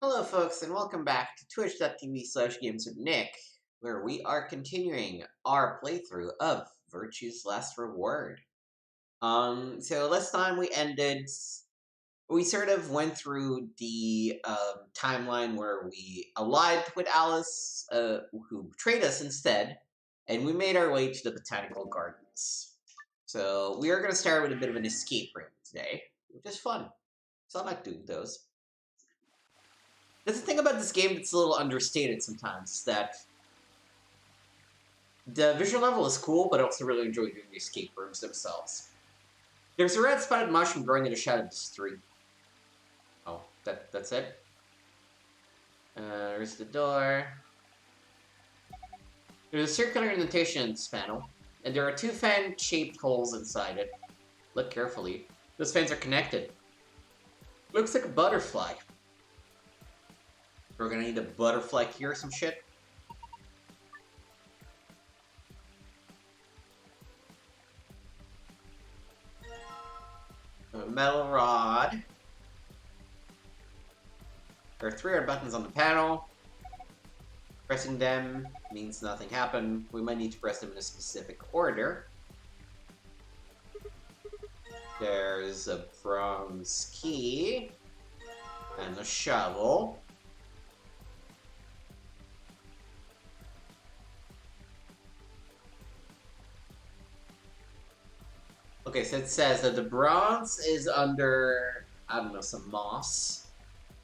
Hello, folks, and welcome back to twitch.tv/games with Nick, where we are continuing our playthrough of Virtue's Last Reward. So last time we sort of went through the timeline where we allied with Alice, who betrayed us instead, and we made our way to the Botanical Gardens. So we are going to start with a bit of an escape room today, which is fun. So I like doing those. There's the thing about this game that's a little understated sometimes, is that the visual level is cool, but I also really enjoy doing the escape rooms themselves. There's a red spotted mushroom growing in a shadow tree. Oh, that's it? There's the door. There's a circular indentation in this panel, and there are two fan-shaped holes inside it. Look carefully. Those fans are connected. Looks like a butterfly. We're gonna need a butterfly key or some shit. A metal rod. There are 3 red buttons on the panel. Pressing them means nothing happened. We might need to press them in a specific order. There's a bronze key. And a shovel. Okay, so it says that the bronze is under, I don't know, some moss.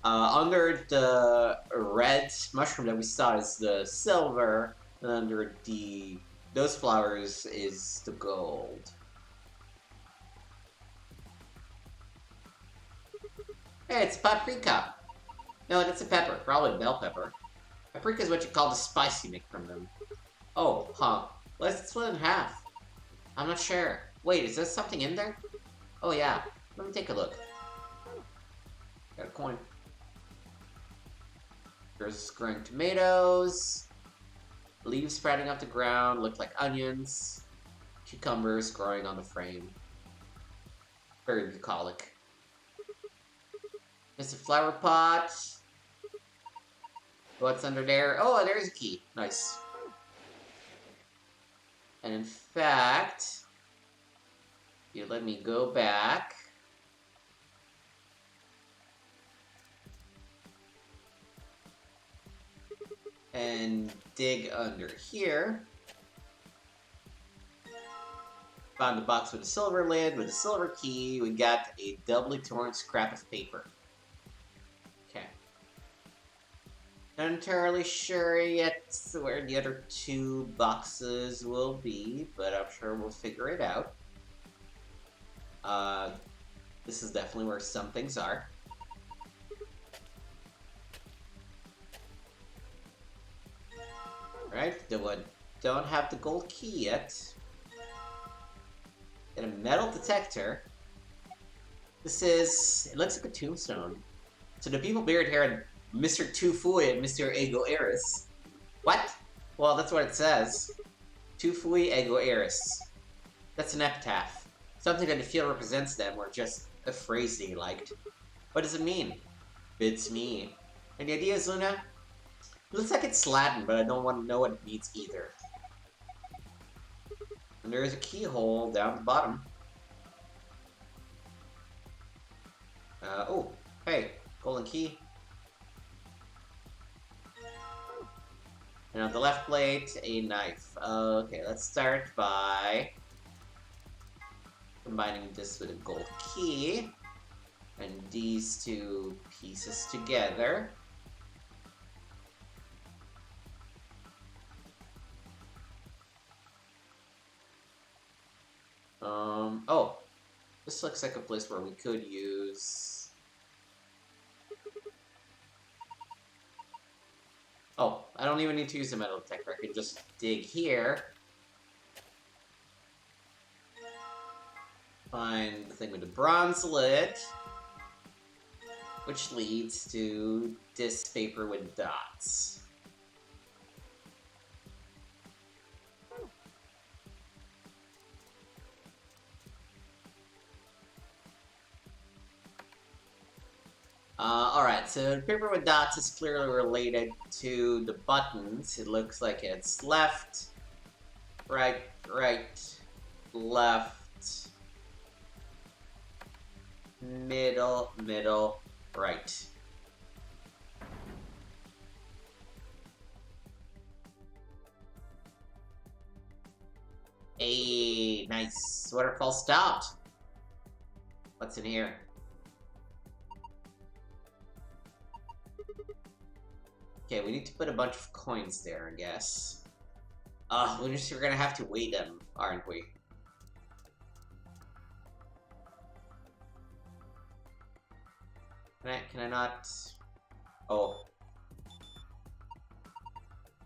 Under the red mushroom that we saw is the silver, and under those flowers is the gold. Hey, it's paprika. No, that's a pepper, probably bell pepper. Paprika is what you call the spice you make from them. Oh, huh. Let's split it in half. I'm not sure. Wait, is there something in there? Oh yeah, let me take a look. Got a coin. There's growing tomatoes. Leaves sprouting off the ground, look like onions. Cucumbers growing on the frame. Very bucolic. There's a flower pot. What's under there? Oh, there's a key. Nice. And in fact, you let me go back. And dig under here. Found a box with a silver lid, with a silver key. We got a doubly torn scrap of paper. Okay. Not entirely sure yet where the other 2 boxes will be, but I'm sure we'll figure it out. This is definitely where some things are. Right, don't have the gold key yet. And a metal detector. It looks like a tombstone. So the people buried here are Mr. Tufui and Mr. Ego Eris. What? Well, that's what it says. Tufui Ego Eris. That's an epitaph. Something that they feel represents them, or just a phrase they liked. What does it mean? It's me. Any ideas, Luna? It looks like it's Latin, but I don't want to know what it means either. And there is a keyhole down the bottom. Oh, hey, golden key. And on the left plate, a knife. Okay, let's start by combining this with a gold key. And these 2 pieces together. Oh, this looks like a place where we could use... Oh, I don't even need to use the metal detector. I can just dig here. Find the thing with the bronze lid. Which leads to this paper with dots. Alright, so the paper with dots is clearly related to the buttons. It looks like it's left, right, left, middle, right. Hey, nice. Waterfall stopped. What's in here? Okay, we need to put a bunch of coins there, I guess. We're gonna have to weigh them, aren't we? Can I not? Oh.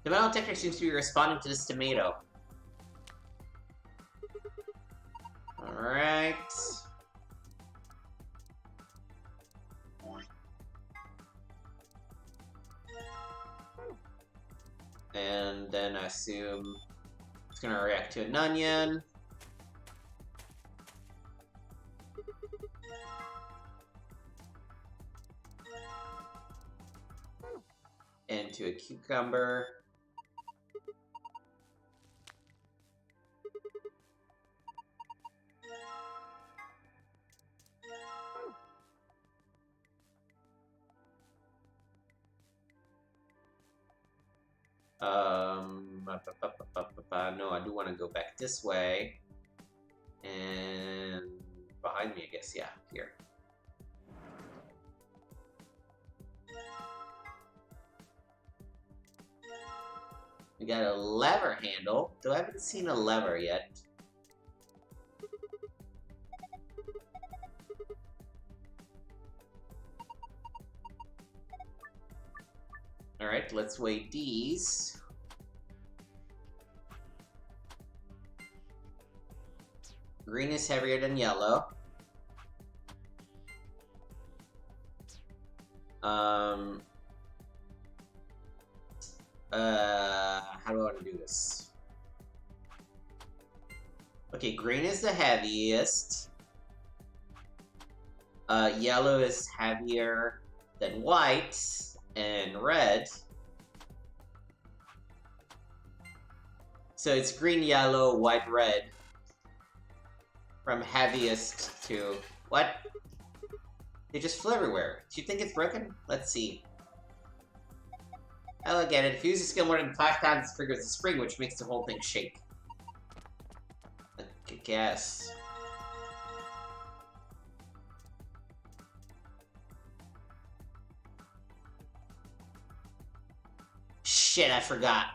The metal detector seems to be responding to this tomato. Alright. And then I assume it's gonna react to an onion. And to a cucumber. No, I do want to go back this way. And behind me, I guess, yeah, here. We got a lever handle, though I haven't seen a lever yet. Alright, let's weigh these. Green is heavier than yellow. How do I want to do this? Okay, green is the heaviest. Yellow is heavier than white and red. So it's green, yellow, white, red. From heaviest to... What? They just flew everywhere. Do you think it's broken? Let's see. I look at it. If you use a skill more than 5 times, it triggers a spring, which makes the whole thing shake. I guess. Shit, I forgot.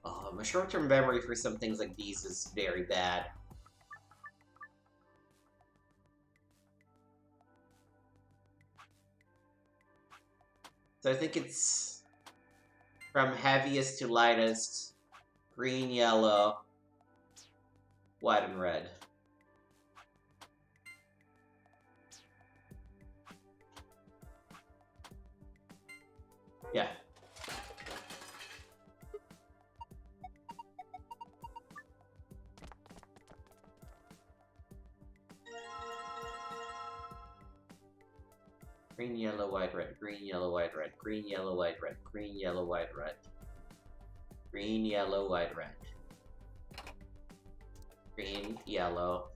Oh, my short-term memory for some things like these is very bad. So I think it's from heaviest to lightest, green, yellow, white, and red. Yeah. Green, yellow, white, red. Green, yellow, white, red. Green, yellow, white, red. Green, yellow, white, red. Green, yellow, white, red. Green, yellow,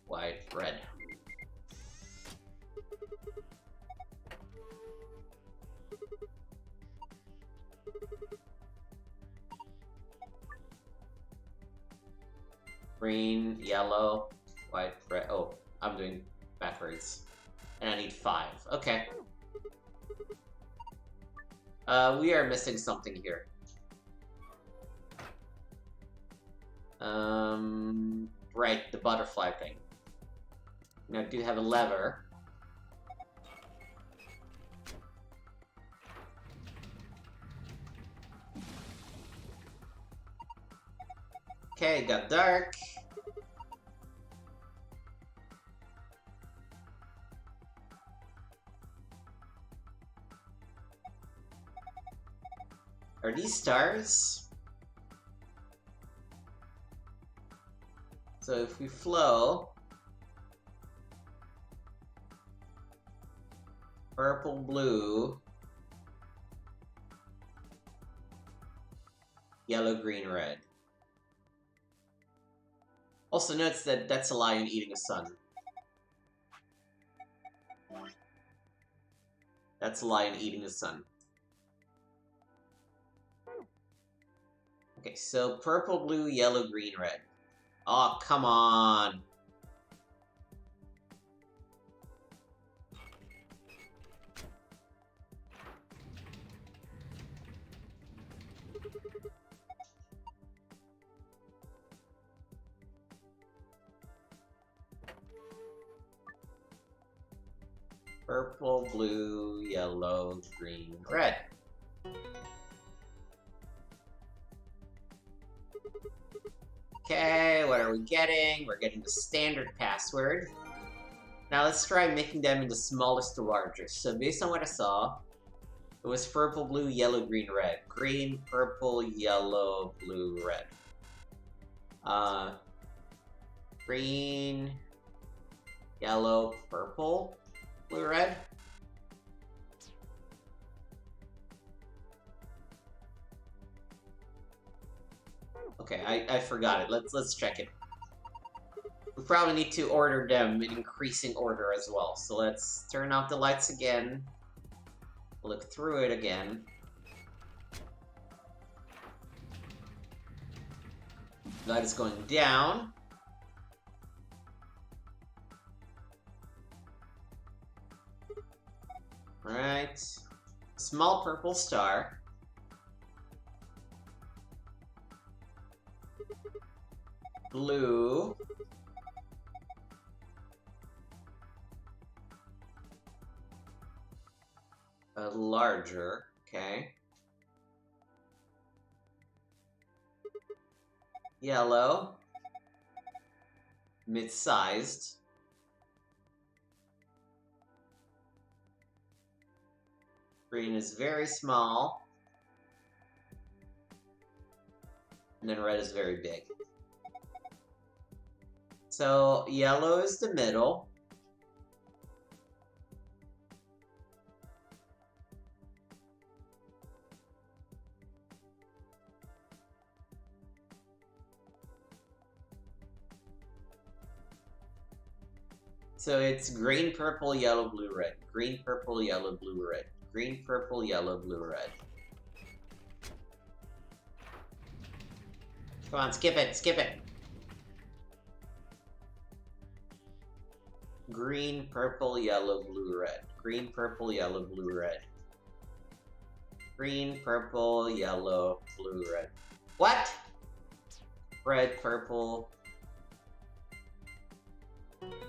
white, red. Green, yellow, white, red. Oh, I'm doing backwards. And I need 5. Okay. We are missing something here. Right, the butterfly thing. Now, I do have a lever. Okay, it got dark. Are these stars? So if we flow... Purple, blue, yellow, green, red. Also notice that that's a lion eating a sun. That's a lion eating a sun. Okay, so purple, blue, yellow, green, red. Oh, come on. Purple, blue, yellow, green, red. Okay, what are we getting? We're getting the standard password. Now let's try making them into smallest to largest. So based on what I saw, it was purple, blue, yellow, green, red. Green, purple, yellow, blue, red. Green, yellow, purple, blue, red. Okay, I forgot it. Let's check it. We probably need to order them in increasing order as well. So let's turn off the lights again. Look through it again. Light is going down. Alright. Small purple star. Blue. Larger, okay. Yellow. Mid-sized. Green is very small. And then red is very big. So yellow is the middle. So it's green, purple, yellow, blue, red. Green, purple, yellow, blue, red. Green, purple, yellow, blue, red. Come on, skip it, skip it. Green, purple, yellow, blue, red. Green, purple, yellow, blue, red. Green, purple, yellow, blue, red. What? Red, purple.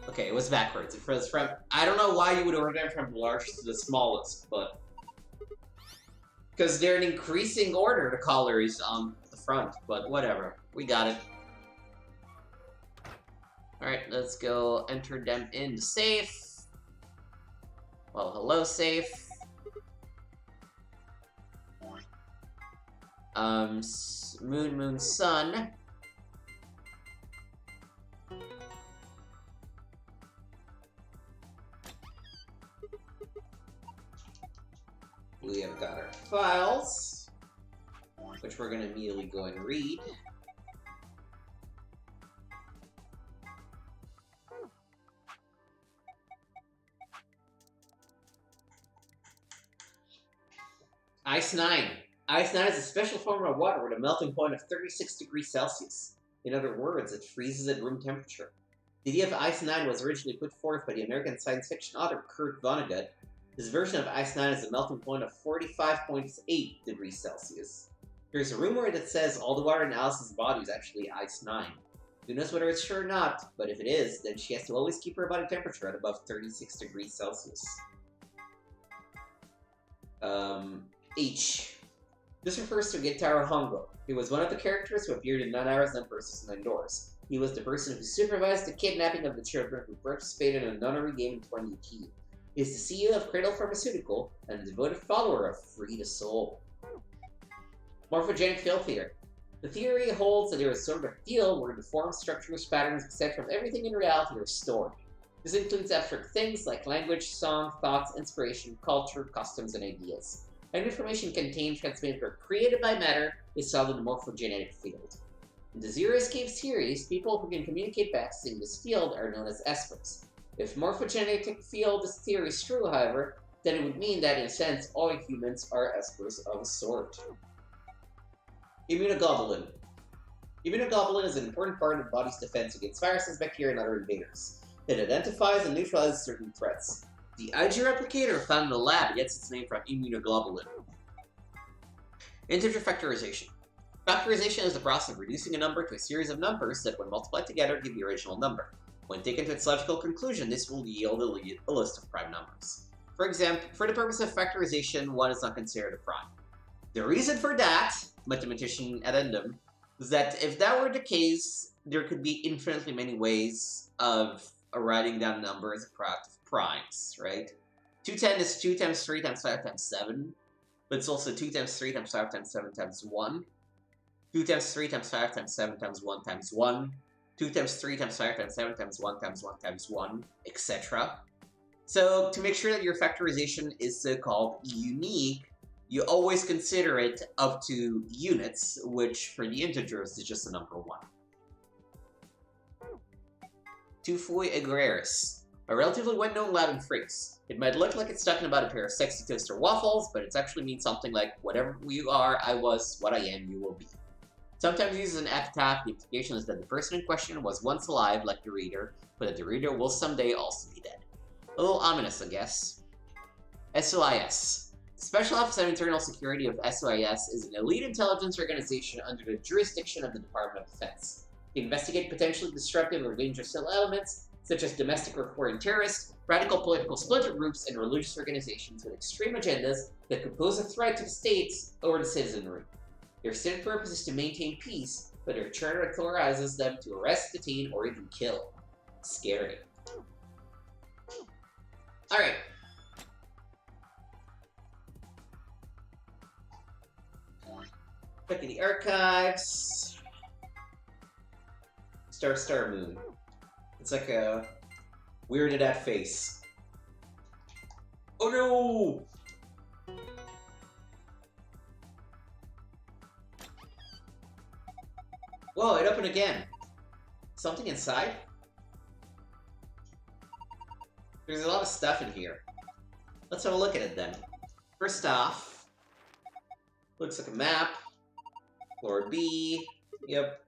Okay, it was backwards. It was from... I don't know why you would order them from the largest to the smallest, but... Because they're in increasing order, the colors on the front, but whatever. We got it. Alright, let's go enter them in the safe. Well, hello, safe. Moon, moon, sun. We have got our files, which we're going to immediately go and read. Ice 9. Ice 9 is a special form of water with a melting point of 36 degrees Celsius. In other words, it freezes at room temperature. The idea of Ice 9 was originally put forth by the American science fiction author Kurt Vonnegut. His version of Ice 9 has a melting point of 45.8 degrees Celsius. There's a rumor that says all the water in Alice's body is actually Ice 9. Who knows whether it's true or not, but if it is, then she has to always keep her body temperature at above 36 degrees Celsius. H. This refers to Gentaro Hongo. He was one of the characters who appeared in 9 Hours, 9 Versus 9 Doors. He was the person who supervised the kidnapping of the children who participated in a nunnery game in 2018. He is the CEO of Cradle Pharmaceutical and a devoted follower of Free the Soul. Morphogenic field theory. The theory holds that there is sort of a field where the forms, structures, patterns, etc. of everything in reality are stored. This includes abstract things like language, song, thoughts, inspiration, culture, customs, and ideas. And information contained, transmitted, or created by matter is called in the morphogenetic field. In the Zero Escape series, people who can communicate by accessing this field are known as espers. If morphogenetic field theory is true, however, then it would mean that in a sense all humans are espers of a sort. Immunoglobulin. Immunoglobulin is an important part of the body's defense against viruses, bacteria, and other invaders. It identifies and neutralizes certain threats. The IG replicator found in the lab gets its name from immunoglobulin. Integer factorization. Factorization is the process of reducing a number to a series of numbers that, when multiplied together, give the original number. When taken to its logical conclusion, this will yield a list of prime numbers. For example, for the purpose of factorization, 1 is not considered a prime. The reason for that, mathematician addendum, is that if that were the case, there could be infinitely many ways of writing down a number as a product of primes, right? 210 is 2 times 3 times 5 times 7, but it's also 2 times 3 times 5 times 7 times 1. 2 times 3 times 5 times 7 times 1 times 1. 2 times 3 times 5 times 7 times 1 times 1 times 1, etc. So, to make sure that your factorization is so-called unique, you always consider it up to units, which for the integers is just the number 1. Tufoi agraris, a relatively well-known Latin phrase. It might look like it's talking about a pair of sexy toaster waffles, but it actually means something like, whatever you are, I was, what I am, you will be. Sometimes used as an epitaph, the implication is that the person in question was once alive, like the reader, but that the reader will someday also be dead. A little ominous, I guess. SOIS. The Special Office of Internal Security of SOIS is an elite intelligence organization under the jurisdiction of the Department of Defense. They investigate potentially disruptive or dangerous cell elements, such as domestic or foreign terrorists, radical political splinter groups, and religious organizations with extreme agendas that could pose a threat to the states or the citizenry. Their stated purpose is to maintain peace, but their charter authorizes them to arrest, detain, or even kill. Scary. Alright. Look at the archives. Star Moon. It's like a weirded out face. Oh no! Whoa, it opened again. Something inside? There's a lot of stuff in here. Let's have a look at it then. First off, looks like a map. Floor B. Yep.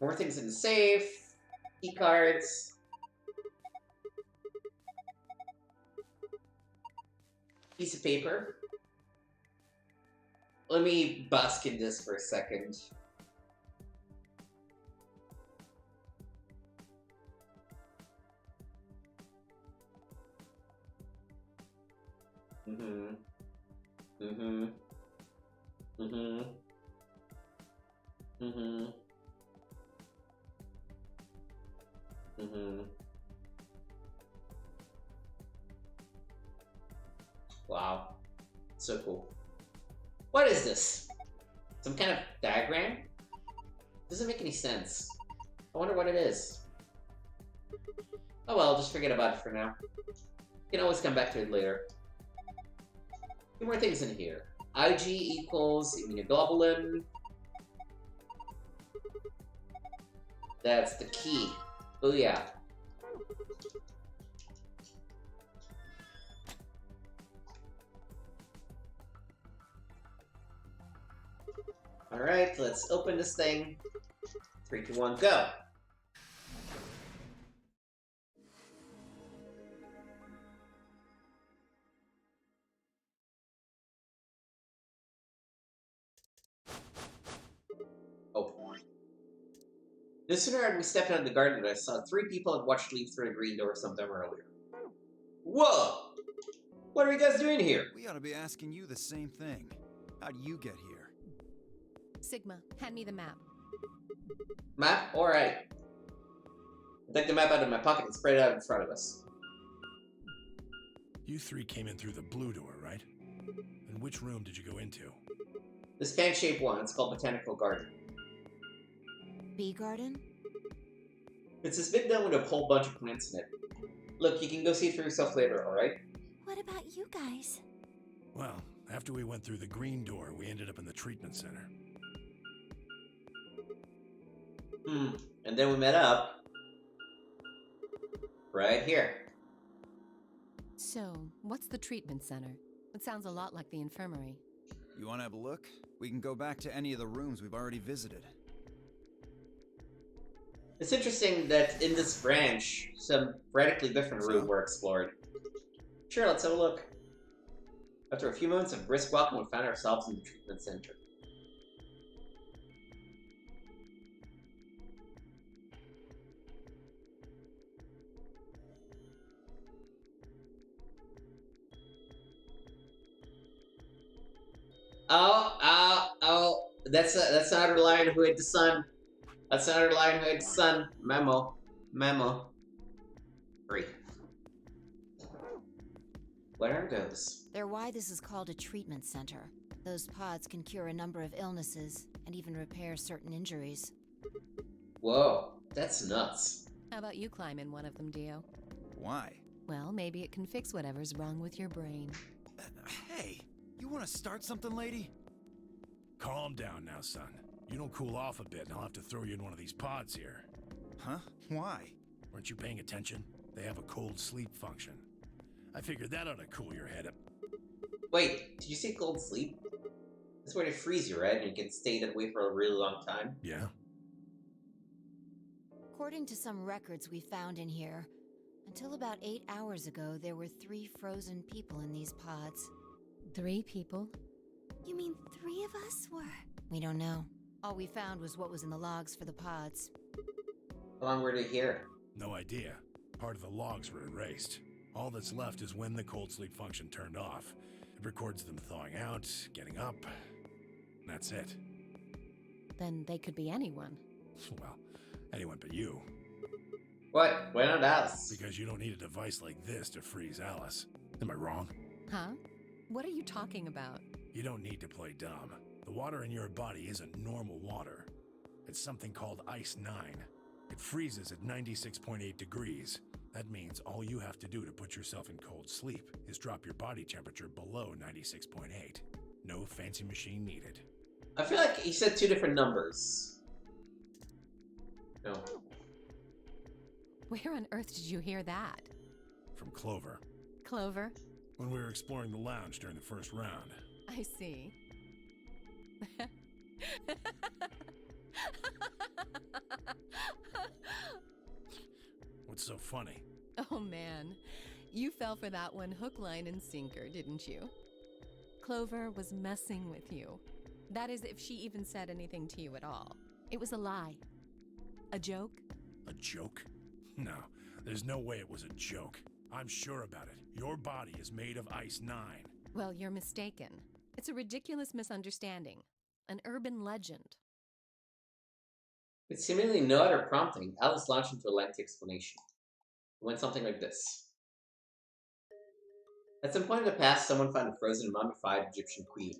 More things in the safe. Key cards. Piece of paper. Let me bask in this for a second. Mm-hmm. Mm-hmm. Mm-hmm. Mm-hmm. Mm-hmm. Wow. So cool. What is this? Some kind of diagram? Doesn't make any sense. I wonder what it is. Oh well, just forget about it for now. You can always come back to it later. Two more things in here. IG equals immunoglobulin. That's the key. Oh yeah. Alright, let's open this thing. 3, 2, 1, go! Oh. No sooner had we stepped out of the garden than I saw 3 people had watched leave through the green door sometime earlier. Whoa! What are you guys doing here? We ought to be asking you the same thing. How'd you get here? Sigma, hand me the map. Map? Alright. I take the map out of my pocket and spread it out in front of us. You 3 came in through the blue door, right? And which room did you go into? This fan-shaped one, it's called Botanical Garden. Bee garden? It's this big dome with a whole bunch of plants in it. Look, you can go see it for yourself later, alright? What about you guys? Well, after we went through the green door, we ended up in the treatment center. And then we met up right here. So, what's the treatment center? It sounds a lot like the infirmary. You want to have a look? We can go back to any of the rooms we've already visited. It's interesting that in this branch, some radically different rooms were explored. Sure, let's have a look. After a few moments of brisk walking, we found ourselves in the treatment center. Oh, that's not our Lion Who Hid the Sun. That's not our Lion Who Hid the Sun. Memo. Free. What are those? They're why this is called a treatment center. Those pods can cure a number of illnesses and even repair certain injuries. Whoa, that's nuts. How about you climb in one of them, Dio? Why? Well, maybe it can fix whatever's wrong with your brain. Hey, you want to start something, lady? Calm down now, son. You don't cool off a bit and I'll have to throw you in one of these pods here. Huh? Why? Weren't you paying attention? They have a cold sleep function. I figured that ought to cool your head up. Wait, did you say cold sleep? That's where they freeze you, right? And you can stay that way for a really long time? Yeah? According to some records we found in here, until about 8 hours ago, there were 3 frozen people in these pods. 3 people? You mean 3 of us were? We don't know. All we found was what was in the logs for the pods. How long were they here? No idea. Part of the logs were erased. All that's left is when the cold sleep function turned off. It records them thawing out, getting up. That's it. Then they could be anyone. Well, anyone but you. What? Why not us? Because you don't need a device like this to freeze Alice. Am I wrong? Huh? What are you talking about? You don't need to play dumb. The water in your body isn't normal water. It's something called Ice 9. It freezes at 96.8 degrees. That means all you have to do to put yourself in cold sleep is drop your body temperature below 96.8. No fancy machine needed. I feel like he said 2 different numbers. No. Where on earth did you hear that? From Clover. Clover? When we were exploring the lounge during the first round. I see. What's so funny? Oh man, you fell for that one hook, line, and sinker, didn't you? Clover was messing with you. That is, if she even said anything to you at all. It was a lie. A joke? A joke? No, there's no way it was a joke. I'm sure about it. Your body is made of Ice 9. Well, you're mistaken. It's a ridiculous misunderstanding. An urban legend. With seemingly no other prompting, Alice launched into a lengthy explanation. It went something like this. At some point in the past, someone found a frozen and mummified Egyptian queen.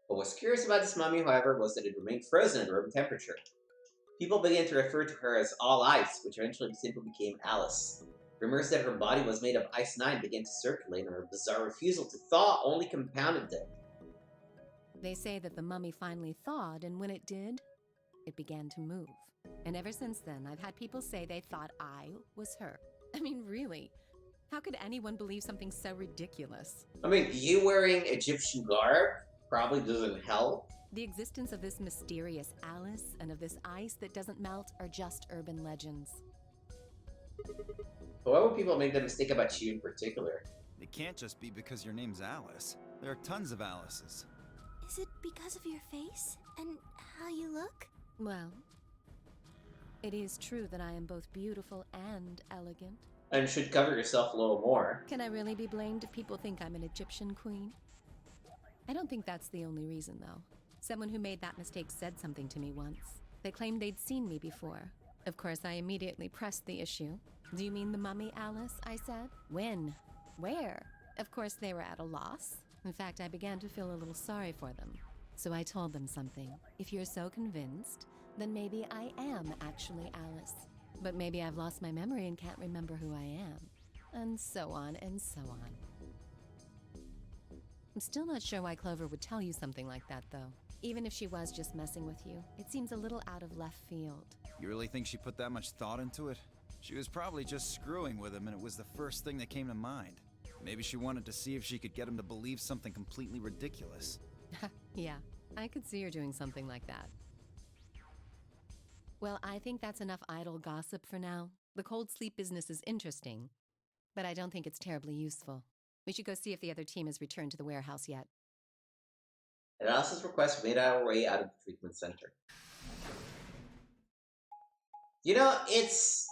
What was curious about this mummy, however, was that it remained frozen at room temperature. People began to refer to her as All Ice, which eventually simply became Alice. Rumors that her body was made of Ice 9 began to circulate, and her bizarre refusal to thaw only compounded them. They say that the mummy finally thawed, and when it did, it began to move. And ever since then, I've had people say they thought I was her. I mean, really? How could anyone believe something so ridiculous? I mean, you wearing Egyptian garb probably doesn't help. The existence of this mysterious Alice and of this ice that doesn't melt are just urban legends. But why would people make that mistake about you in particular? It can't just be because your name's Alice. There are tons of Alices. Is it because of your face and how you look? Well, it is true that I am both beautiful and elegant. And should cover yourself a little more. Can I really be blamed if people think I'm an Egyptian queen? I don't think that's the only reason, though. Someone who made that mistake said something to me once. They claimed they'd seen me before. Of course, I immediately pressed the issue. Do you mean the mummy, Alice? I said. When? Where? Of course, they were at a loss. In fact, I began to feel a little sorry for them. So I told them something. If you're so convinced, then maybe I am actually Alice. But maybe I've lost my memory and can't remember who I am. And so on and so on. I'm still not sure why Clover would tell you something like that, though. Even if she was just messing with you, it seems a little out of left field. You really think she put that much thought into it? She was probably just screwing with him and it was the first thing that came to mind. Maybe she wanted to see if she could get him to believe something completely ridiculous. Yeah, I could see her doing something like that. Well, I think that's enough idle gossip for now. The cold sleep business is interesting, but I don't think it's terribly useful. We should go see if the other team has returned to the warehouse yet. At Alice's request, we made our way out of the treatment center. You know, it's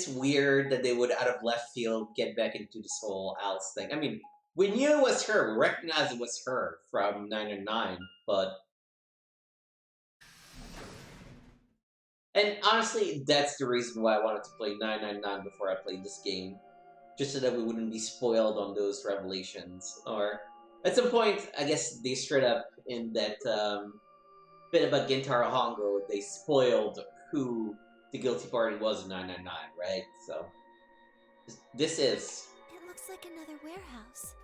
weird that they would, out of left field, get back into this whole Alice thing. I mean, we knew it was her. We recognized it was her from 999, but... And honestly, that's the reason why I wanted to play 999 before I played this game. Just so that we wouldn't be spoiled on those revelations. Or, at some point, I guess they straight up, in that bit about Gentaro Hongo, they spoiled who the guilty party was in 999, right? So, this is... It looks like another warehouse.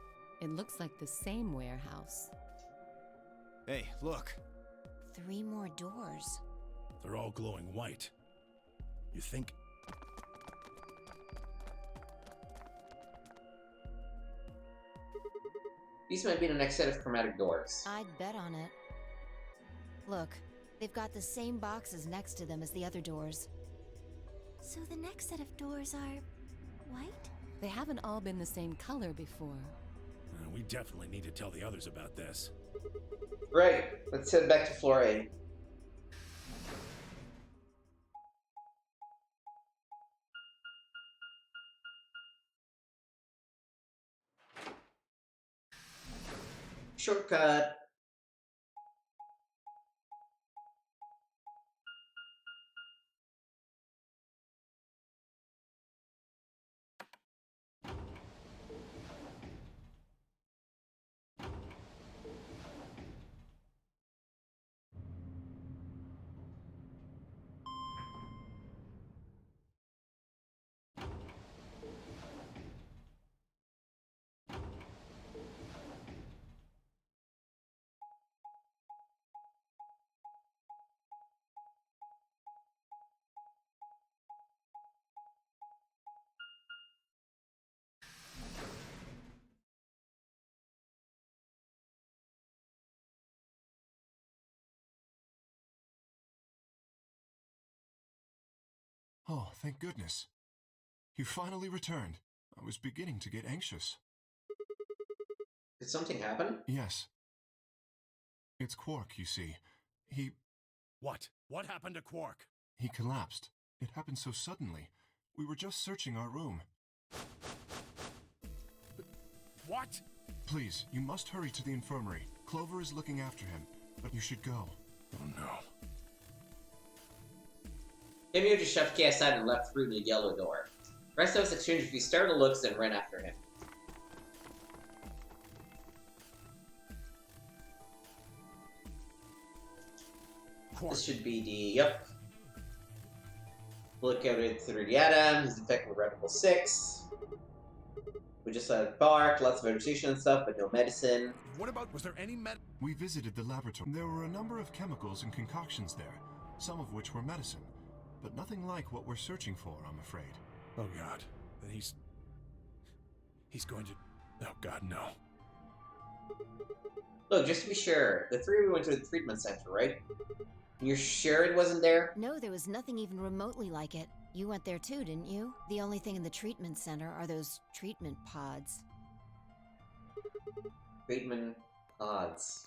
It looks like the same warehouse. Hey, look. 3 more doors. They're all glowing white. You think... These might be the next set of chromatic doors. I'd bet on it. Look, they've got the same boxes next to them as the other doors. So the next set of doors are... white? They haven't all been the same color before. We definitely need to tell the others about this. Right, let's head back to floor A. Shortcut. Oh, thank goodness. You finally returned. I was beginning to get anxious. Did something happen? Yes. It's Quark, you see. What? What happened to Quark? He collapsed. It happened so suddenly. We were just searching our room. What? Please, you must hurry to the infirmary. Clover is looking after him, but you should go. Oh no. Maybe you just shoved Kay aside and left through the yellow door. The rest of us exchanged a few startled looks and ran after him. Quark. This should be the... Yep. Look at it through the atom. He's infected with Reticle 6. We just had bark, lots of vegetation and stuff, but no medicine. What about... Was there any We visited the laboratory. There were a number of chemicals and concoctions there, some of which were medicine, but nothing like what we're searching for, I'm afraid. Oh god. Then he's going to... Oh god, no. Look, just to be sure, the three of you went to the treatment center, right? You're sure it wasn't there? No, there was nothing even remotely like it. You went there too, didn't you? The only thing in the treatment center are those treatment pods. Treatment pods.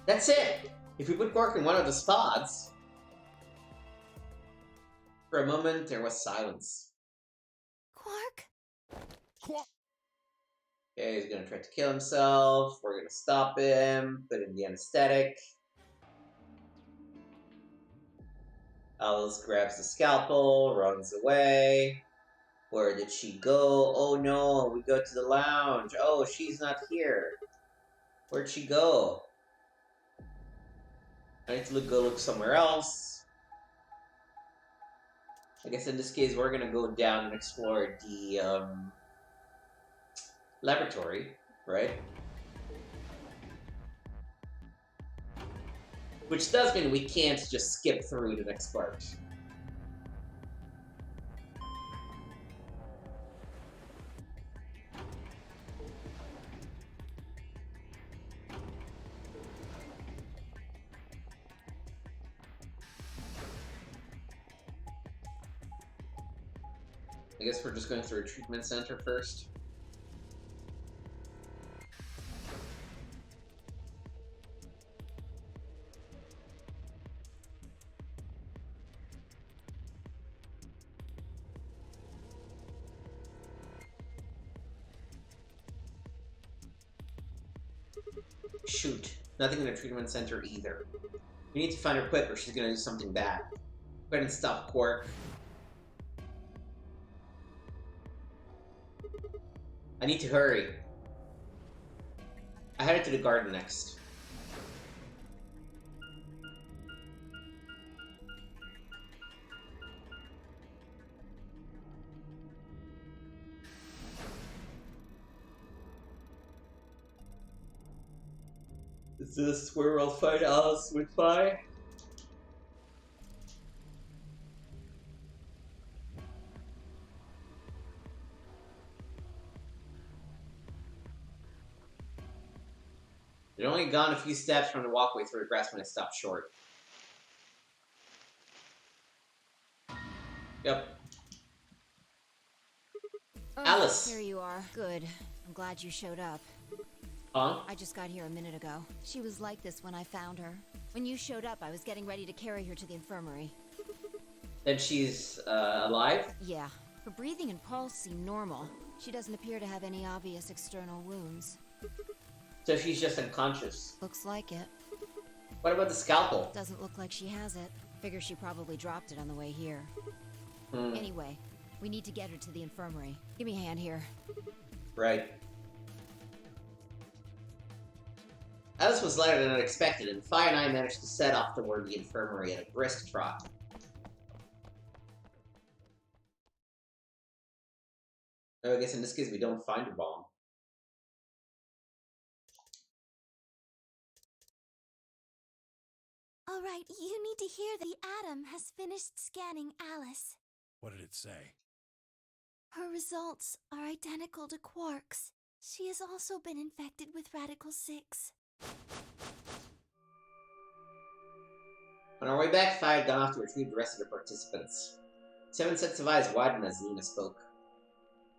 That's it! If we put Quark in one of the pods... For a moment, there was silence. Quark? Quark! Okay, he's gonna try to kill himself. We're gonna stop him, put in the anesthetic. Alice grabs the scalpel, runs away. Where did she go? Oh no, we go to the lounge. Oh, she's not here. Where'd she go? I need to go look somewhere else. I guess in this case, we're gonna go down and explore the laboratory, right? Which does mean we can't just skip through the next part. I guess we're just going through a treatment center first. Shoot, nothing in the treatment center either. We need to find her quick or she's gonna do something bad. Go ahead and stop Quark. I need to hurry. I headed to the garden next. Is this where we'll find Alice McFly? They'd only gone a few steps from the walkway through the grass when I stopped short. Yep. Oh, Alice! Here you are. Good. I'm glad you showed up. Huh? I just got here a minute ago. She was like this when I found her. When you showed up, I was getting ready to carry her to the infirmary. Then she's, alive? Yeah. Her breathing and pulse seem normal. She doesn't appear to have any obvious external wounds. So she's just unconscious. Looks like it. What about the scalpel? Doesn't look like she has it. Figure she probably dropped it on the way here. Anyway, we need to get her to the infirmary. Give me a hand here. Right. Alice was lighter than unexpected, and Fi and I managed to set off toward the infirmary at a brisk trot. Oh, I guess in this case we don't find a bomb. All right, you need to hear that the Atom has finished scanning Alice. What did it say? Her results are identical to Quark's. She has also been infected with Radical 6. On our way back, Fi had gone off to retrieve the rest of the participants. 7 sets of eyes widened as Luna spoke.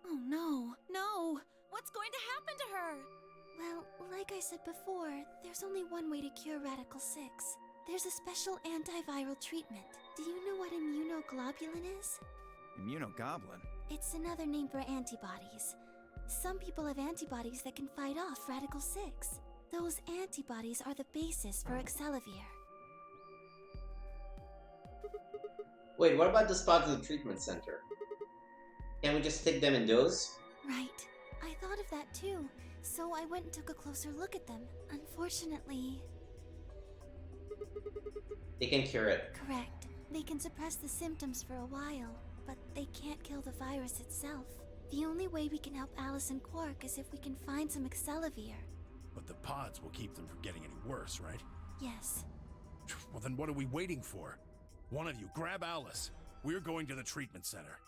Oh no, no! What's going to happen to her? Well, like I said before, there's only one way to cure Radical 6. There's a special antiviral treatment. Do you know what immunoglobulin is? Immunogoblin? It's another name for antibodies. Some people have antibodies that can fight off Radical 6. Those antibodies are the basis for Excelavir. Wait, what about the spots in the treatment center? Can't we just stick them in those? Right. I thought of that too. So I went and took a closer look at them. Unfortunately... They can cure it. Correct. They can suppress the symptoms for a while, but they can't kill the virus itself. The only way we can help Alice and Quark is if we can find some Excelavir. But the pods will keep them from getting any worse, right? Yes. Well, then what are we waiting for? One of you, grab Alice. We're going to the treatment center.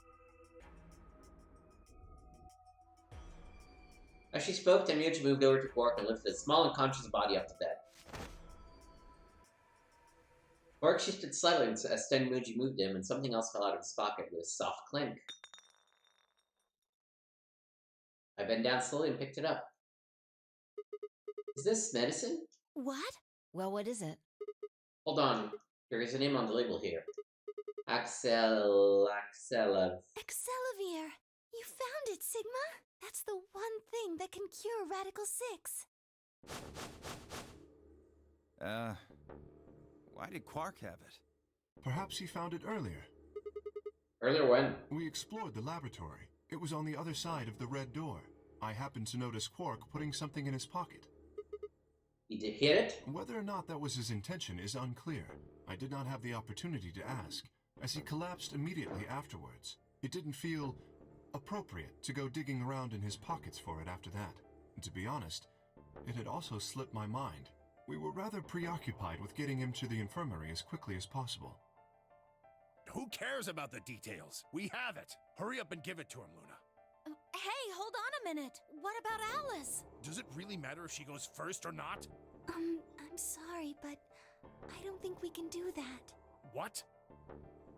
As she spoke, Temiuchi moved over to Quark and lifted his small unconscious body up to bed. Quark shifted slightly as Temiuchi moved him, and something else fell out of his pocket with a soft clink. I bent down slowly and picked it up. Is this medicine? What? Well, what is it? Hold on. There is a name on the label here. Axelav. Excelavir! You found it, Sigma! That's the one thing that can cure Radical 6. Why did Quark have it? Perhaps he found it earlier. Earlier when? We explored the laboratory. It was on the other side of the red door. I happened to notice Quark putting something in his pocket. He did hit it? Whether or not that was his intention is unclear. I did not have the opportunity to ask. as he collapsed immediately afterwards. It didn't feel appropriate to go digging around in his pockets for it after that. And to be honest, it had also slipped my mind. We were rather preoccupied with getting him to the infirmary as quickly as possible. Who cares about the details? We have it. Hurry up and give it to him, Luna. Hey, hold on a minute. What about Alice? Does it really matter if she goes first or not? I'm sorry, but I don't think we can do that. What?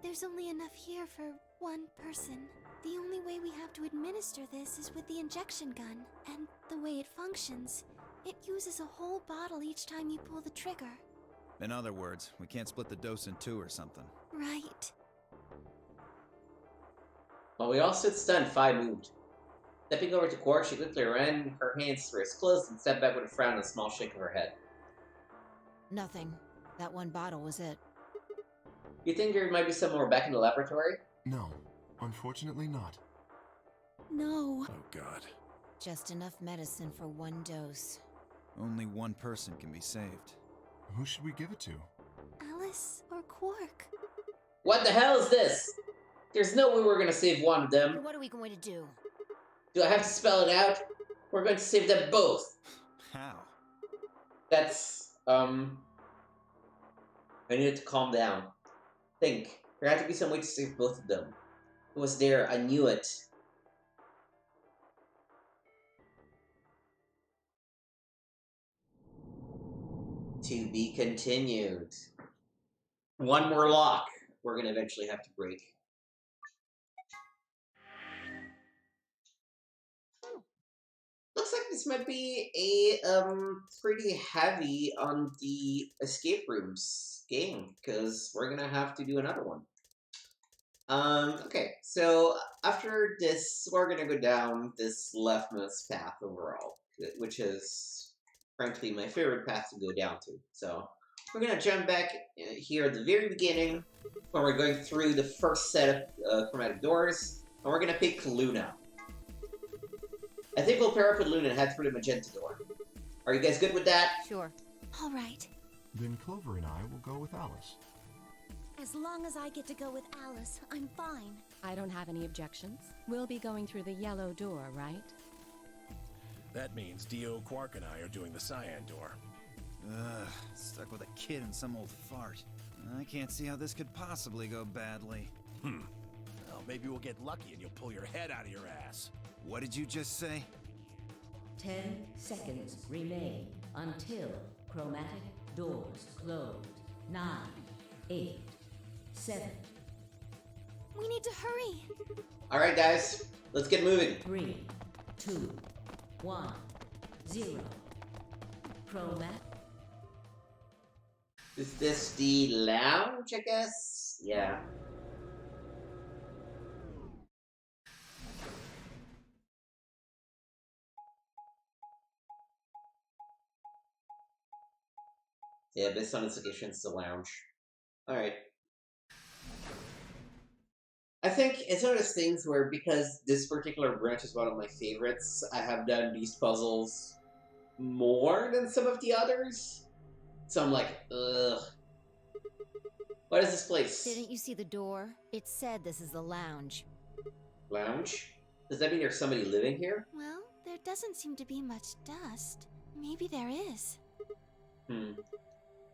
There's only enough here for one person. The only way we have to administer this is with the injection gun, and the way it functions, it uses a whole bottle each time you pull the trigger. In other words, we can't split the dose in two or something. Right. While we all stood stunned, Fi moved. Stepping over to Quark, she quickly ran her hands through his clothes and stepped back with a frown and a small shake of her head. Nothing. That one bottle was it. You think there might be somewhere back in the laboratory? No, unfortunately not. No. Oh, God. Just enough medicine for one dose. Only one person can be saved. Who should we give it to? Alice or Quark? What the hell is this? There's no way we're gonna save one of them. What are we going to do? Do I have to spell it out? We're going to save them both. How? That's, I need to calm down. Think. There had to be some way to save both of them. It was there. I knew it. To be continued. One more lock we're going to eventually have to break. Looks like this might be a pretty heavy on the escape rooms game, because we're gonna have to do another one. Okay, so after this, we're gonna go down this leftmost path overall, which is frankly my favorite path to go down to. So we're gonna jump back here at the very beginning when we're going through the first set of chromatic doors, and we're gonna pick Luna. I think we'll pair up with Luna and head through the magenta door. Are you guys good with that? Sure. All right. Then Clover and I will go with Alice. As long as I get to go with Alice, I'm fine. I don't have any objections. We'll be going through the yellow door, right? That means Dio, Quark, and I are doing the cyan door. Ugh, stuck with a kid and some old fart. I can't see how this could possibly go badly. Well, maybe we'll get lucky and you'll pull your head out of your ass. What did you just say? 10 seconds remain until chromatic doors close. 9, 8, 7. We need to hurry. Alright guys, let's get moving. 3, 2, 1, 0. Chromatic. Is this the lounge, I guess? Yeah. Yeah, based on its location, it's the lounge. Alright. I think it's one of those things where, because this particular branch is one of my favorites, I have done these puzzles more than some of the others. So I'm like, ugh. What is this place? Didn't you see the door? It said this is the lounge. Lounge? Does that mean there's somebody living here? Well, there doesn't seem to be much dust. Maybe there is.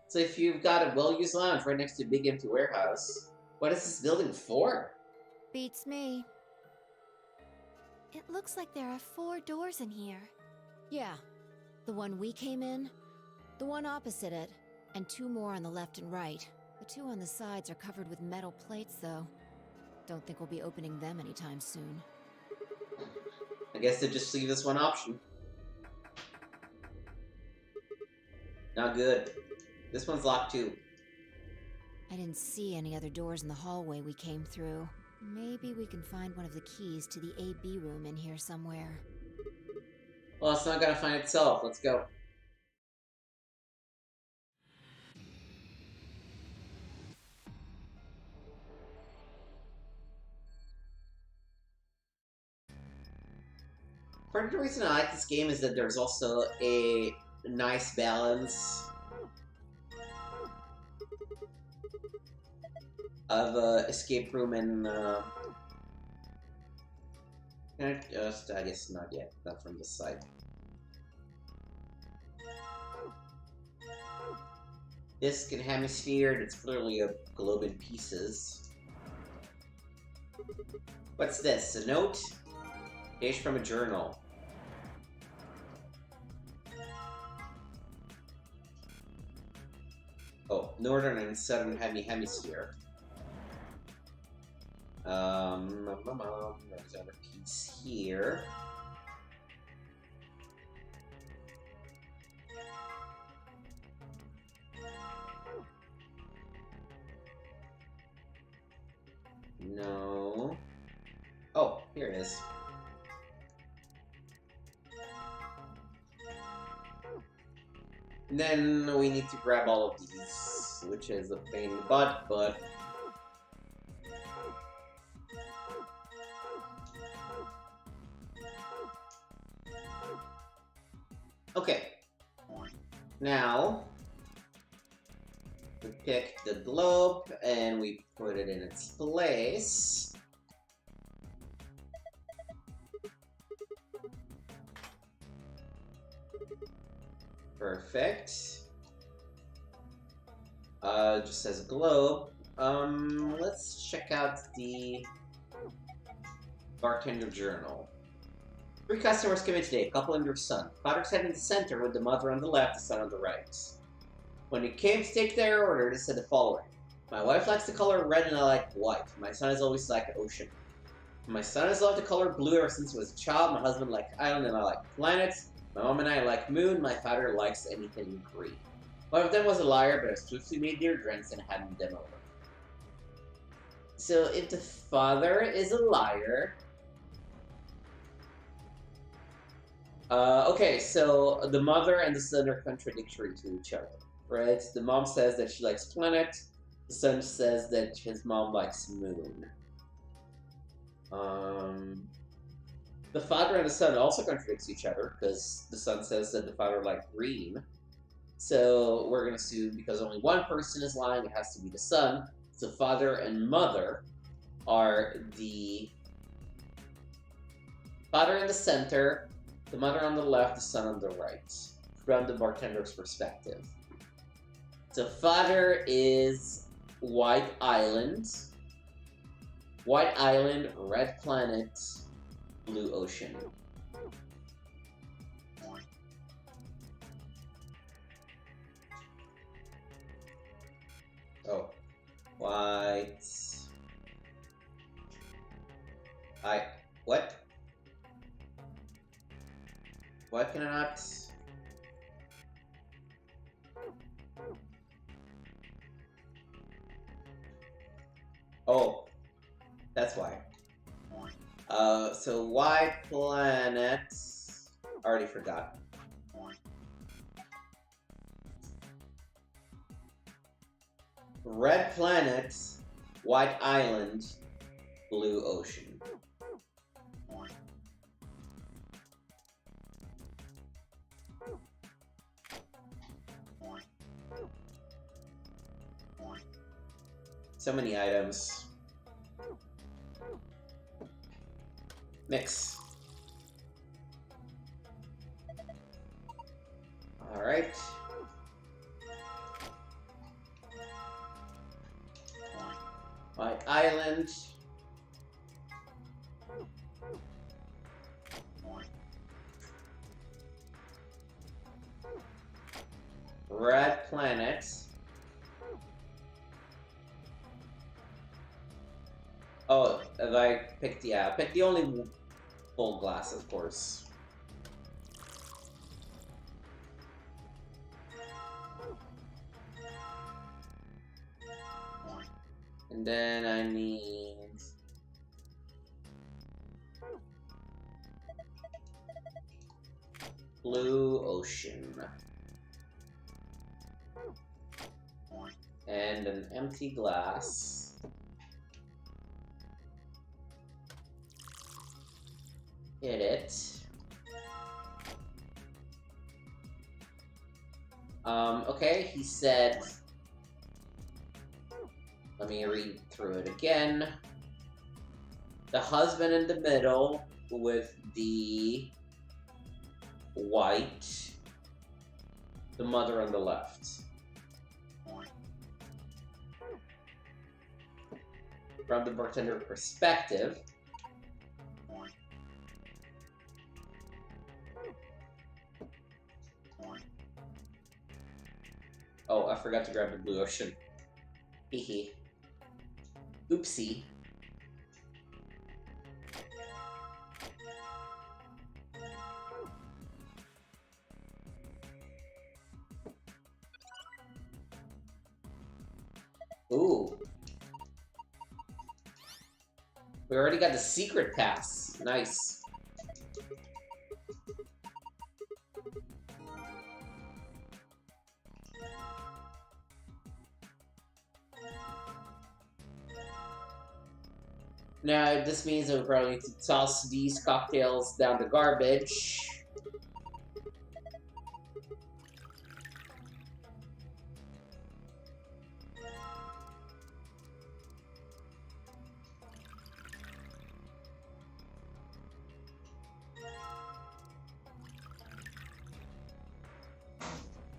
So if you've got a well-used lounge right next to a big empty warehouse, what is this building for? Beats me. It looks like there are 4 doors in here. Yeah. The one we came in, the one opposite it, and 2 more on the left and right. The 2 on the sides are covered with metal plates, though. Don't think we'll be opening them anytime soon. I guess they just leave this one option. Not good. This one's locked too. I didn't see any other doors in the hallway we came through. Maybe we can find one of the keys to the AB room in here somewhere. Well, it's not gonna find itself. Let's go. Part of the reason I like this game is that there's also a nice balance of escape room and can I just, I guess not yet, not from this side. Disc and hemisphere, it's clearly a globe in pieces. What's this? A note? Page from a journal. Oh, northern and southern hemisphere. There's another piece here. No. Oh, here it is. And then we need to grab all of these, which is a pain in the butt, but... Okay. Now, we pick the globe, and we put it in its place. Perfect. Just says globe. Let's check out the bartender journal. 3 customers came in today, a couple and their son. Father's head in the center with the mother on the left, the son on the right. When we came to take their order, they said the following. My wife likes the color red and I like white. My son has always liked the ocean. My son has loved the color blue ever since he was a child. My husband liked island and I like planets. My mom and I like moon. My father likes anything green. One of them was a liar, but has truthfully made dear drinks and handed them over. So if the father is a liar... okay, so the mother and the son are contradictory to each other, right? The mom says that she likes planet. The son says that his mom likes moon. The father and the son also contradict each other, because the son says that the father liked green. So we're going to assume because only one person is lying, it has to be the son. So father and mother are the father in the center, the mother on the left, the son on the right, from the bartender's perspective. So father is White Island, red planet, blue ocean. Oh, white. What? Why can I not? Oh, that's why. So white planet. Already forgot. Red planet, white island, blue ocean. So many items. Mix. Alright. White Island. Red Planet. Oh, I picked, yeah, I picked the only full glass, of course. And then I need... Blue Ocean. And an empty glass. Hit it. Okay, he said... Let me read through it again. The husband in the middle with the white. The mother on the left. From the bartender perspective. Oh, I forgot to grab the blue ocean. Hehe. Oopsie. Ooh. We already got the secret pass. Nice. Now, this means that we probably need to toss these cocktails down the garbage.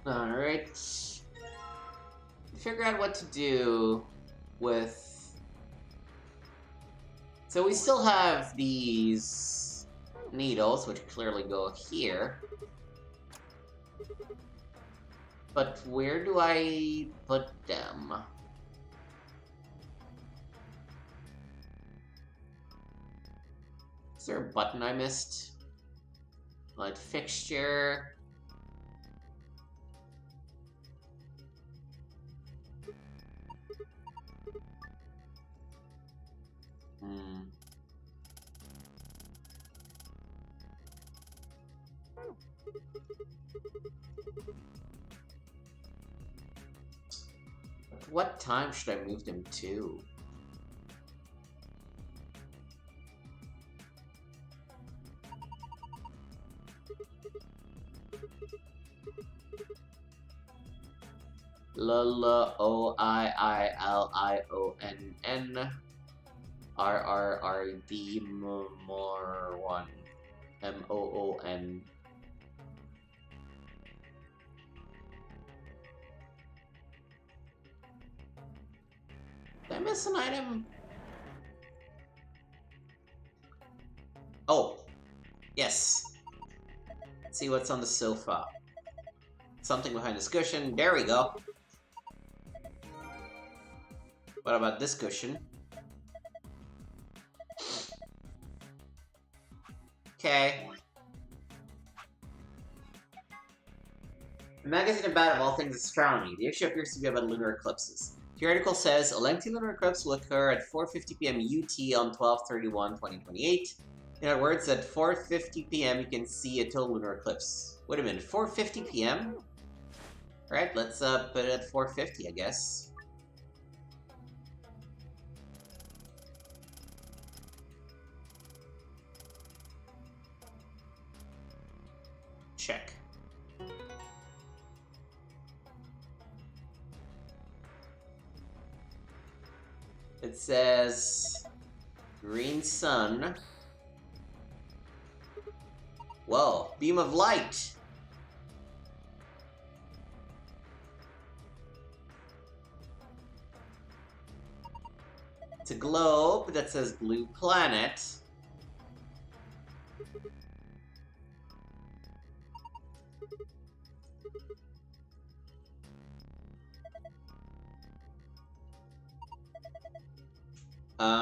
Alright. Figure out what to do with... So we still have these needles, which clearly go here. But where do I put them? Is there a button I missed? Light fixture. What time should I move them to? L-O-I-I-L-I-O-N-N R-R-R-D more one M-O-O-N. Did I miss an item? Oh, yes. Let's see what's on the sofa. Something behind this cushion. There we go. What about this cushion? Okay. The magazine about of all things astronomy. The issue appears to be about lunar eclipses. The article says a lengthy lunar eclipse will occur at 4:50 p.m. UT on 12/31/2028. In other words, at 4:50 p.m. you can see a total lunar eclipse. Wait a minute, 4:50 p.m.? Alright, let's put it at 4:50, I guess. Check. It says green sun. Whoa, beam of light. It's a globe that says blue planet.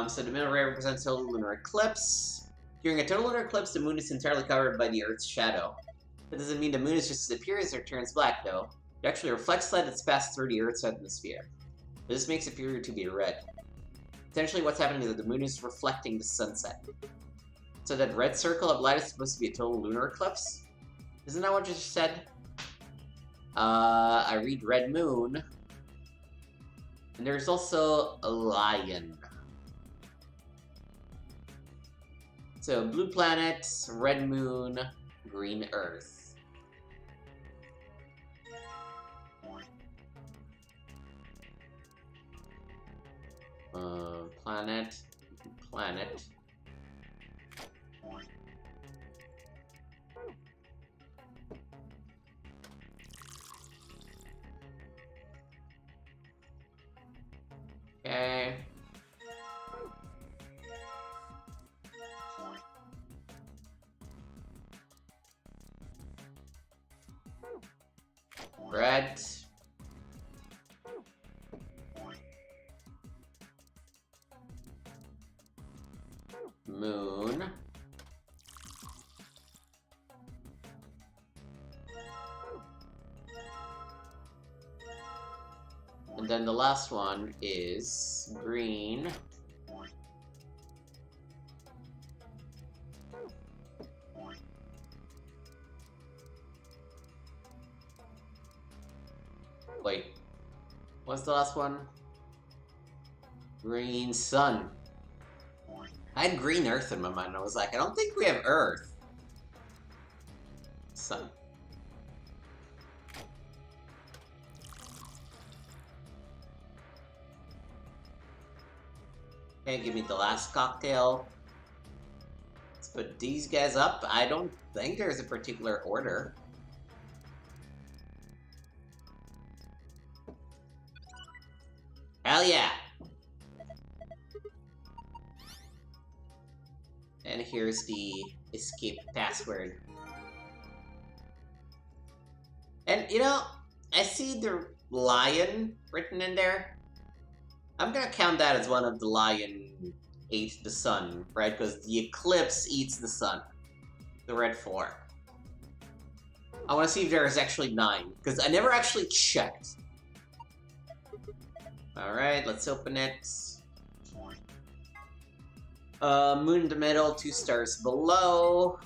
So the middle ray represents total lunar eclipse. During a total lunar eclipse, the moon is entirely covered by the Earth's shadow. That doesn't mean the moon is just disappears or turns black, though. It actually reflects light that's passed through the Earth's atmosphere. This makes it appear to be red. Potentially what's happening is that the moon is reflecting the sunset. So that red circle of light is supposed to be a total lunar eclipse? Isn't that what you just said? I read red moon. And there's also a lion. So, blue planet, red moon, green earth. Planet. Planet. Okay. Red. Moon. And then the last one is green. Wait, what's the last one? Green sun. I had green earth in my mind. I was like, I don't think we have earth. Sun. Okay, give me the last cocktail. Let's put these guys up. I don't think there's a particular order. Hell yeah! And here's the escape password. And you know, I see the lion written in there. I'm gonna count that as one of the lion ate the sun, right? Because the eclipse eats the sun. The red 4. I want to see if there is actually 9, because I never actually checked. Alright, let's open it. Moon in the middle, 2 stars below.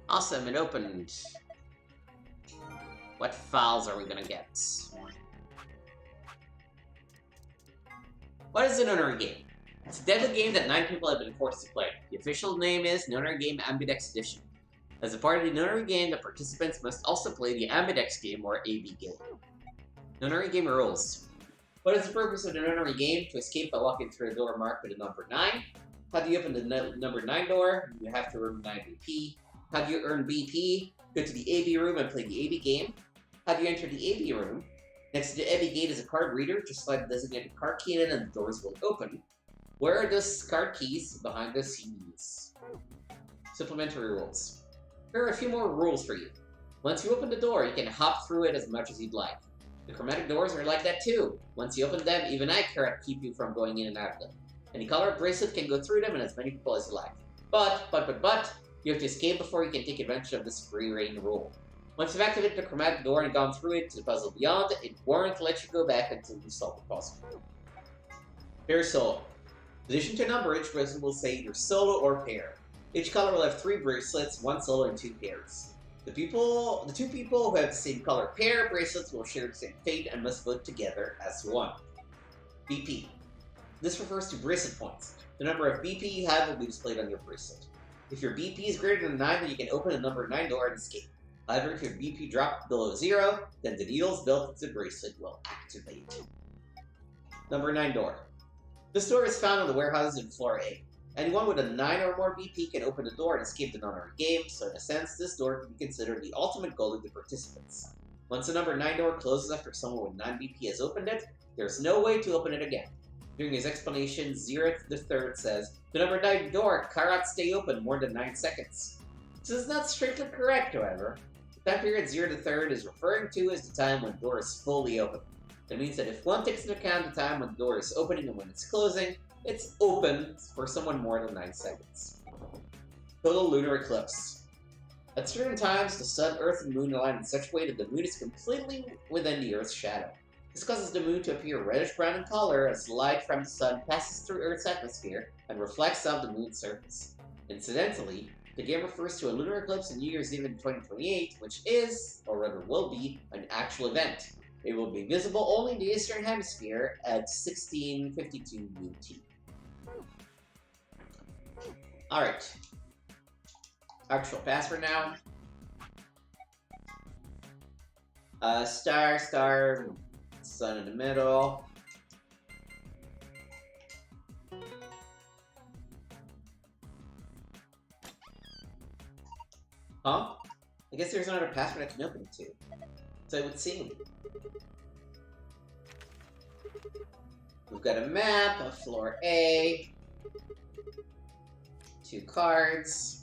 Awesome, it opened. What files are we gonna get? What is the Nonary game? It's a deadly game that 9 people have been forced to play. The official name is Nonary Game Ambidex Edition. As a part of the Nonary game, the participants must also play the Ambidex game or AB game. Nonary game rules. What is the purpose of the Nonary game? To escape by walking through a door marked with the number 9. How do you open the number 9 door? You have to earn 9 BP. How do you earn BP? Go to the AB room and play the AB game. How do you enter the AB room? Next to the AB gate is a card reader. Just slide the designated card key in and the doors will open. Where are those card keys? Behind the scenes. Supplementary rules. Here are a few more rules for you. Once you open the door, you can hop through it as much as you'd like. The chromatic doors are like that too. Once you open them, even I can't keep you from going in and out of them. Any color bracelet can go through them and as many people as you like. But, you have to escape before you can take advantage of this free reign rule. Once you've activated the chromatic door and gone through it to the puzzle beyond, it won't let you go back until you solve the puzzle. Pair solo. In addition to a number, each bracelet will say either solo or pair. Each color will have 3 bracelets, 1 solo and 2 pairs. The 2 people who have the same color pair bracelets will share the same fate and must vote together as one. BP. This refers to bracelet points. The number of BP you have will be displayed on your bracelet. If your BP is greater than 9, then you can open the number 9 door and escape. However, if your BP drops below 0, then the needles built into the bracelet will activate. Number 9 door. This door is found in the warehouses in floor A. Anyone with a 9 or more BP can open the door and escape the Nonary game, so in a sense, this door can be considered the ultimate goal of the participants. Once the number 9 door closes after someone with 9 BP has opened it, there's no way to open it again. During his explanation, Zereth III says, the number 9 door cannot stay open more than 9 seconds. This is not strictly correct, however. The time period Zereth III is referring to is the time when the door is fully open. That means that if one takes into account the time when the door is opening and when it's closing, it's open for someone more than 9 seconds. Total lunar eclipse. At certain times, the sun, earth, and moon align in such a way that the moon is completely within the earth's shadow. This causes the moon to appear reddish-brown in color as light from the sun passes through Earth's atmosphere and reflects off the moon's surface. Incidentally, the game refers to a lunar eclipse on New Year's Eve in 2028, which is, or rather will be, an actual event. It will be visible only in the Eastern Hemisphere at 1652 UT. Alright. Actual password now. Star, sun in the middle. Huh? I guess there's another password I can open it to. So it would seem. We've got a map of floor A. 2 cards.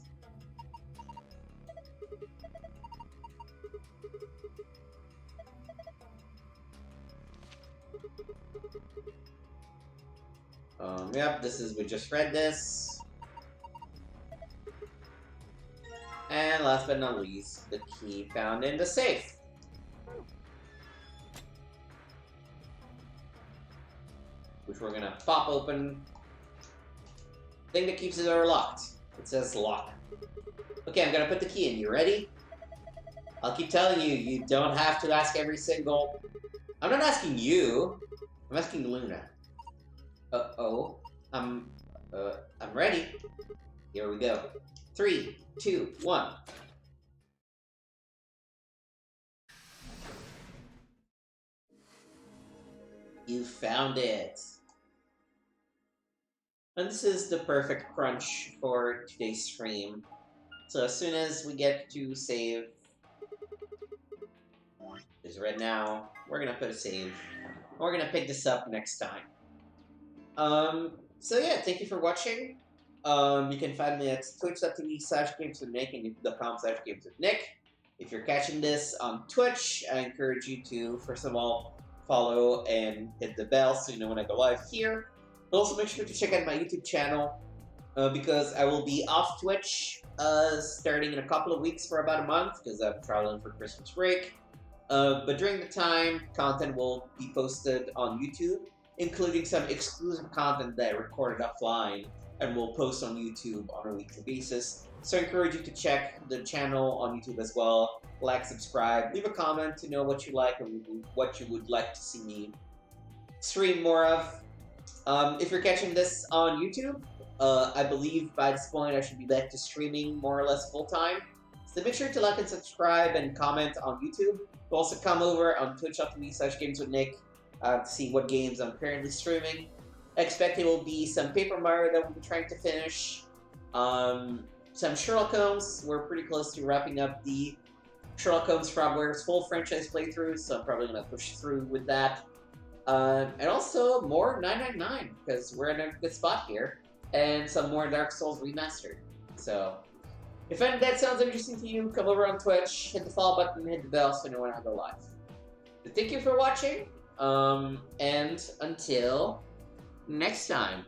Yep, we just read this. And last but not least, the key found in the safe. Which we're gonna pop open. Thing that keeps the door locked. It says lock. Okay, I'm gonna put the key in. You ready? I'll keep telling you, you don't have to ask every single... I'm not asking you. I'm asking Luna. Uh-oh. I'm ready. Here we go. 3, 2, 1. You found it. And this is the perfect crunch for today's stream. So as soon as we get to save, because right now we're gonna put a save. We're gonna pick this up next time. So yeah, thank you for watching. You can find me at twitch.tv/gameswithnick and youtube.com/gameswithnick. If you're catching this on Twitch, I encourage you to, first of all, follow and hit the bell so you know when I go live here. But also make sure to check out my YouTube channel because I will be off Twitch starting in a couple of weeks for about a month because I'm traveling for Christmas break. But during the time, content will be posted on YouTube, including some exclusive content that I recorded offline and will post on YouTube on a weekly basis. So I encourage you to check the channel on YouTube as well. Like, subscribe, leave a comment to know what you like and what you would like to see me stream more of. If you're catching this on YouTube, I believe by this point I should be back to streaming more or less full-time. So make sure to like and subscribe and comment on YouTube. Also come over on twitch.tv/gameswithnick to see what games I'm currently streaming. I expect there will be some Paper Mario that we'll be trying to finish. Some Sherlock Holmes. We're pretty close to wrapping up the Sherlock Holmes Frogwares full franchise playthrough, so I'm probably going to push through with that. And also more 999, because we're in a good spot here. And some more Dark Souls Remastered. So, if any of that sounds interesting to you, come over on Twitch, hit the follow button, hit the bell so you know when I go live. But thank you for watching, and until next time.